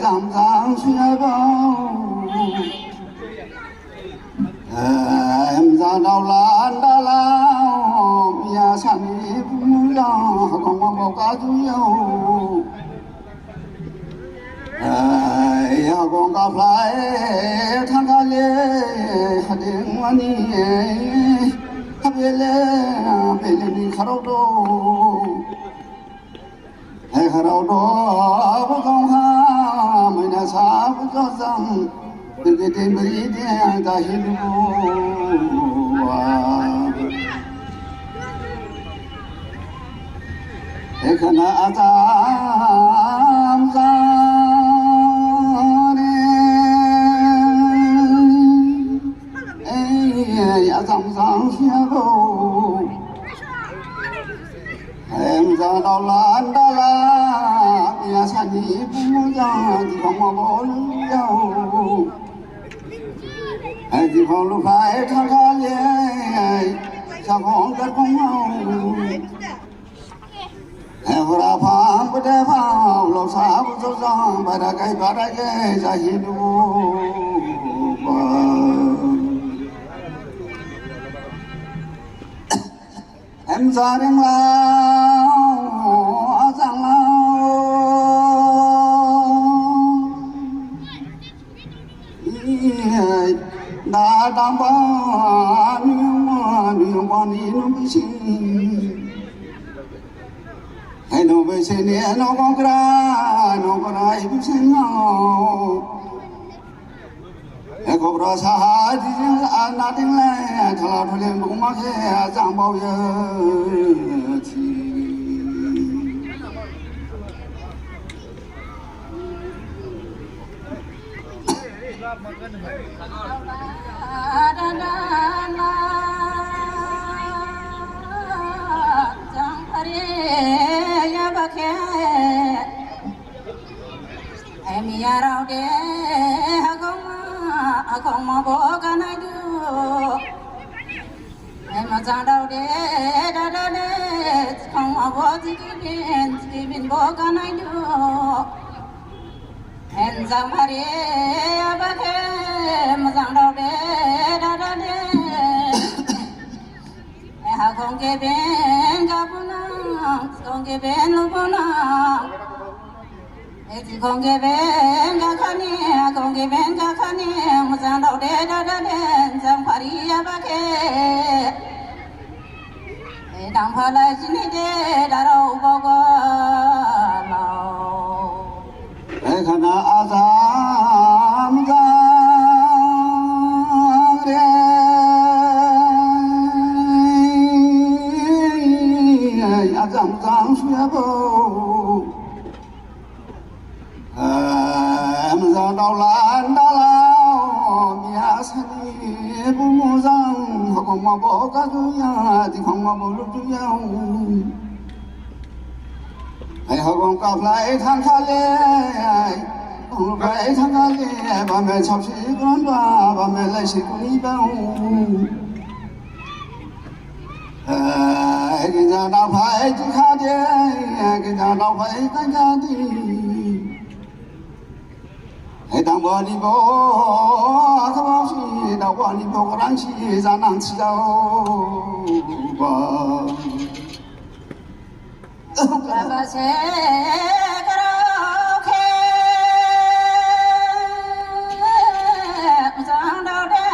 giảm giảm xuyên bao em ra đau lan đau lao nhà sàn cũng lo còn mong bao cá chú yêu con cá phải thang cá lê hạt đen hoa ni hạt bê lê đi khá đâu đâu hay khá đâu đó bố con ha mày đã xa bố cho rằng từ cái tên bấy đen ta hiểu hay khá na giảm xia bầu em ra đau lan đau la nhà sàn nhị bu ra thì không mà bỏ lâu thì không lúc phải thang cá lê sao không cất không mau em ra phang bữa đêm phang lâu xa bữa sâu sang bà đã cái ra hi lu em ra đêm lao giang lao đã đảm bảo niềm quan đi nó bị xin hay nó bị xin nè nó có cái bị xin nhau có ra xa thì na tiếng lên thà thôi lên cũng mắc cái giang bao giờ thì em ya rau de không mà bỏ cái này được em mà ra đâu để không mà bỏ thì cái bên bỏ cái này được em ra mà đi bác em mà ra đâu để không cái bên cái bún không cái bên lúc bún con cái bên cái khani mà sang đâu để sang Paris ba cái đang phải lại xin để đã đâu bao lâu cái khana azam ra azam suy bầu em ra đau lan đau lao nhà sani bu mua răng không mà bỏ các thứ nhà thì không mà bỏ lúc thứ nhau hay họ còn cặp lại thang cá lê còn lại thang cá lê bà mẹ chọc sĩ con bà mẹ lại sĩ con đi bao cái nhà đau phải chỉ khá thế cái nhà đau phải cái nhà đi hãy đăng bờ đi bộ thắp báo gì đào bờ đi bộ cái gì ra năng chỉ đâu bờ là sẽ karaoke sang đâu đây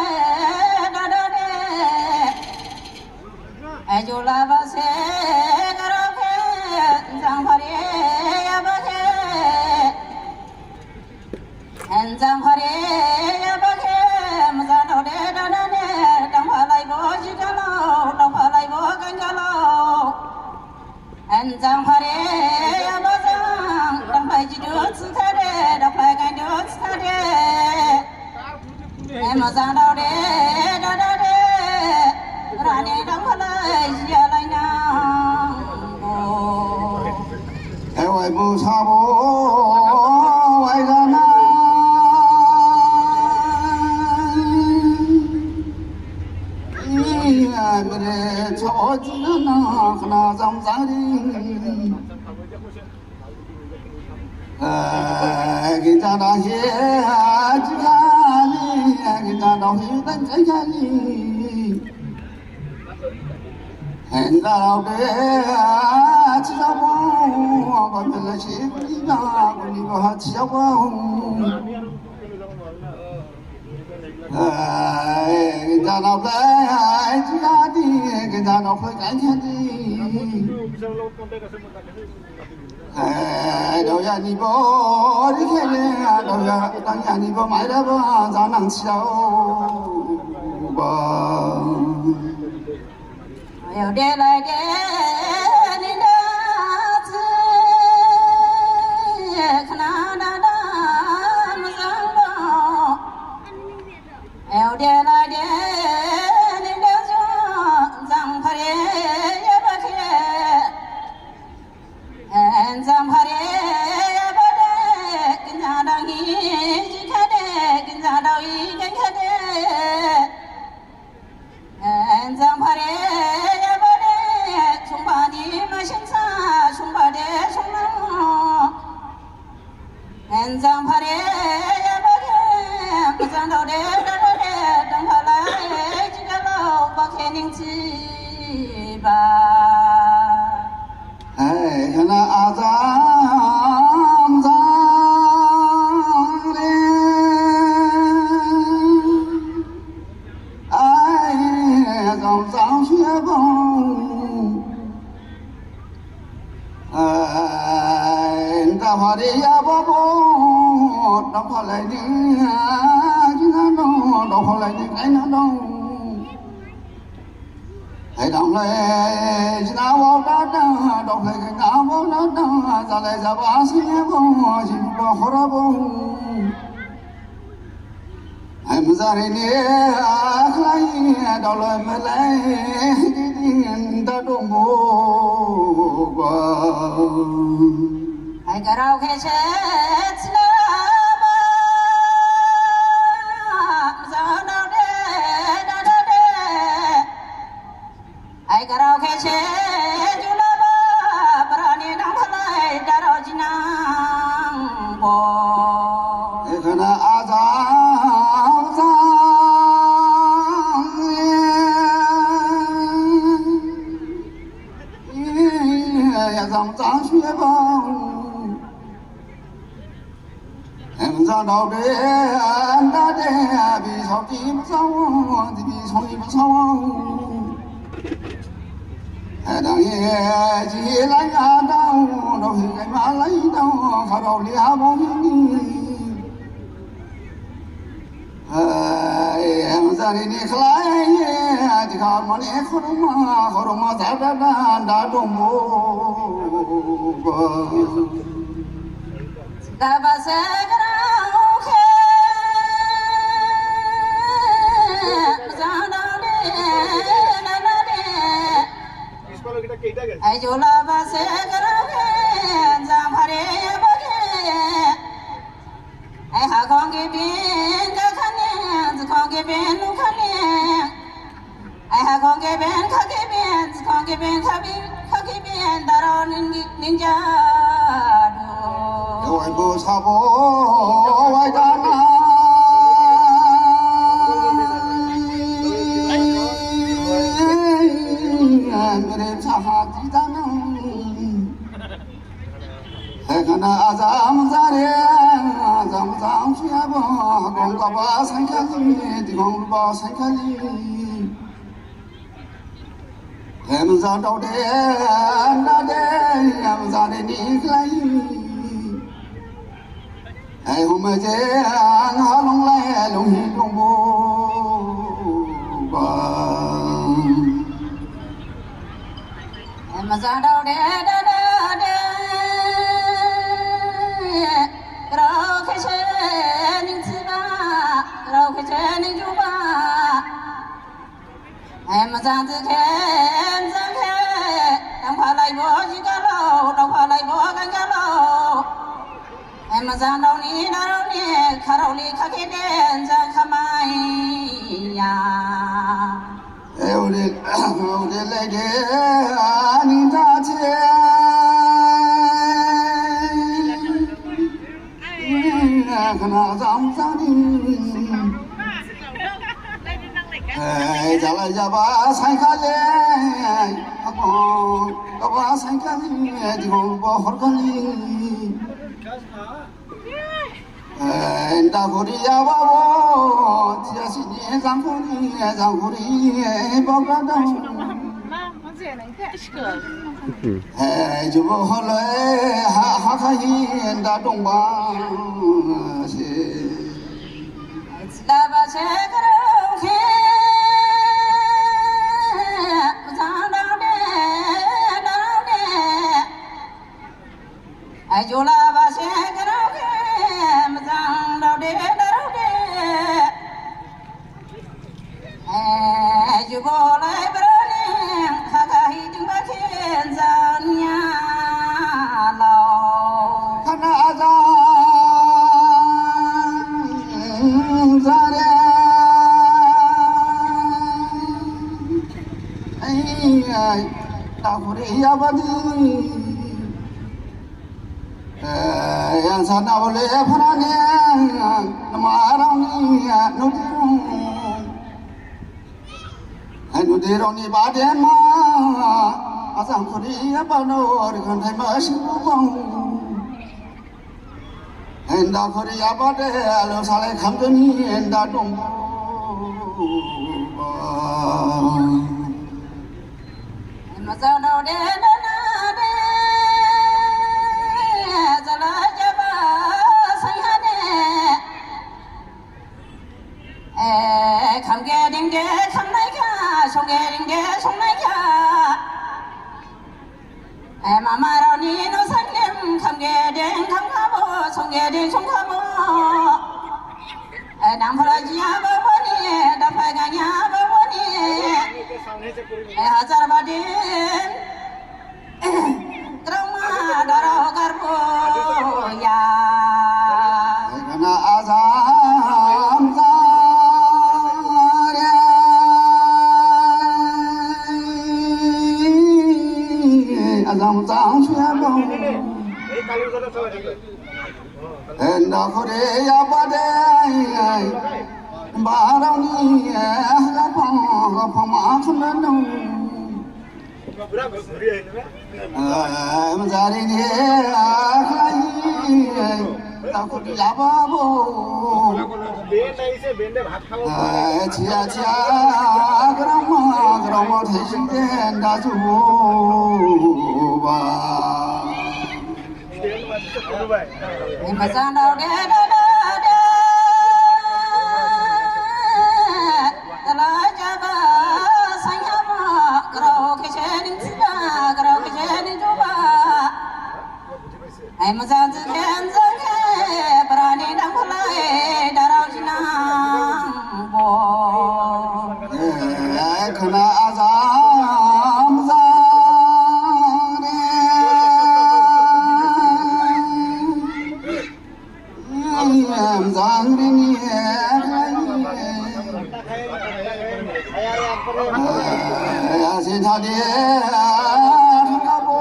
ai cho là bà sẽ karaoke sang Paris ba anh sang Paris ba cái mà ra đâu để đang phải lại bỏ chỉ cái lâu đang phải lại bỏ cái lâu anh sang Paris ba sang đang phải chỉ được sự thế để đang phải cái được sự thế em mà ra đâu để ra đi đang phải lại giờ lại nhau theo ai bu sa bu ai ra na mẹ cho chị nó khna dòng giá đi cái ta đó hết chỉ là đi cái ta đó hết tất cả đi hẹn ra đâu để chỉ sao bao còn là chỉ đi na còn đi có chỉ sao bao cái ta đó phải chỉ là đi cái ta đó phải cái đi đâu ra đi bộ đi cái này đâu ra đang nhà đi bộ máy đó bao giờ nắng chiều bao yêu để lại để đi đó chứ khana đã mà sao đó yêu để lại để đi đó chứ rằng phải ya bác en rằng phải ya bác kinh gia đang hi chỉ khá để kinh gia đâu hi kinh khá để en rằng phải en giang phare ya bage mazan do de dang phala ji ga lo ba khe ning chi ba ai khana azam zang re ai azam zang xue bong ai ta phare ya ba bo đâu có lại đi chứ nó đâu có lại đi cái nó đâu hãy đồng lại chứ nào bao đó đâu lại cái nào bao đó giờ lại giờ ba xin bao chỉ bao khó đâu bao em giờ này nè lại đâu lại mà lại đi ta đâu mua ai cả đâu khi chết ai cả đâu khi chết chú la ba parani đang phalai daro jinang bo ai khana azam zang ya zam zang xue bong em ra đâu để anh đã để vì sao chỉ sao thì vì sao chỉ sao đang nghe chỉ lấy đâu đâu thì cái má lấy đâu khao đầu lia bóng em ra đi khai thì khao mà nè khao mà giá đã đông bố ta ba se garau khe za da de na na de ai jola ba se garau khe za phare ya ba khe ai ha khong ke bin ka khane zu khong ke bin nu khane ai ha khong ke bin kha ke bin zu khong ke bin kha ke bin daro ninja ôi bố sao bố ai đã na người cha hạt gì ta na hay khana azam zare azam zam xia bố con có ba sang khali thì con ba sang khali em ra đâu để na để em ra để đi khai ai hôm nay chế anh hát long lay long hi long bố ba em mà ra đâu để rau cái xe ninh chi ba rau cái xe ninh chu ba em mà ra từ khen ra khen em phải lại bỏ chỉ cả lâu đâu phải lại bỏ cả lâu em mà ra đâu ní khá đâu ní khá cái đen ra khá mai ya yêu đi lấy cái anh ta chế khana zam zani trả lời giờ ba sai khá lệ có ba sai khá lệ thì không có hốt khá lệ đã có đi ya ba bo chỉ là xin nhẹ giang có đi bao cả đâu chú bố hỏi lại ha khai hiện đã đông ba là ba sẽ có đâu khi ai chú là ba sẽ có đâu khi mà rằng đâu để ai chú bố lại bờ lên ha khai chúng ta khiến gian nhà lâu khana ra ra ai ta có đi ya ba đi yang sana boleh pernah nama orang ni nudirong ni badan ma asam kuri apa no dengan thai ma sibu bang enda kuri apa de alo salai kham tu ni enda dong mà sao đâu để không nghe tiếng ghé không lấy cả không nghe tiếng ghé không lấy cả mà đâu ni nó sáng đêm không nghe tiếng không có bố không nghe tiếng không có bố đang phải nhà bố bố ni đang phải cả nhà bố bố ni hazar badin trauma darah karbo ya karena azam azam zang xue bông enda kore ya ba de ba rong ni la phong ma khun no em ra đi ni khai ta ko ya ba bo chia grama thai sin den da ju ba em mà sao đâu để em mà sao tự nhiên dâng hè bà đi đang có lại đã đâu chỉ năng bộ khana azam za em giang đi ni xin tha đi khana bo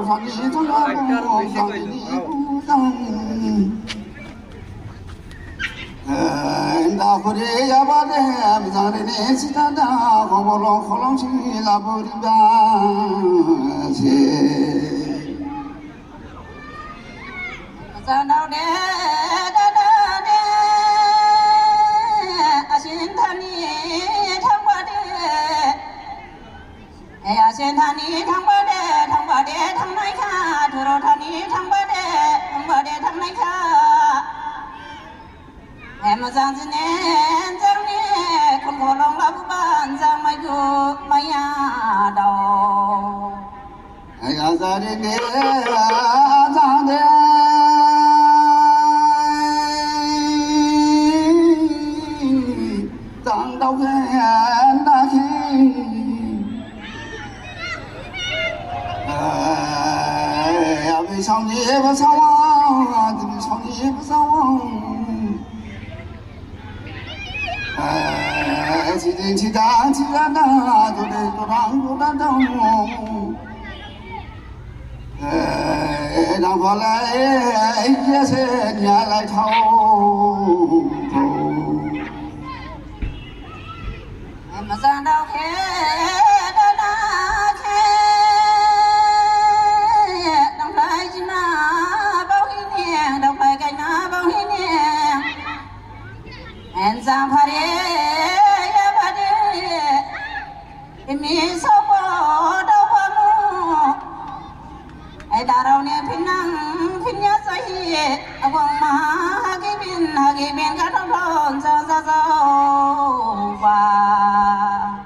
sang đi thang bo sang đi da ko de ya ba de am za de ne si ta da ko bo lo kho long chi la bo ri ba se sao đâu để xin thani thang ba de xin thani thang ba de thang này kha thuro thani thang ba de thang này kha em mà giang gì nè giang nè con có lòng lắm bạn giang mai go mai à đầu ai ga za de ne za de tang đâu ke da khi vì sao nhỉ mà sao thì sao nhỉ mà sao chỉ đến chỉ đã rồi đây tôi đang đâu đang vào lại chia sẻ nhà lại thâu mà ra đâu thế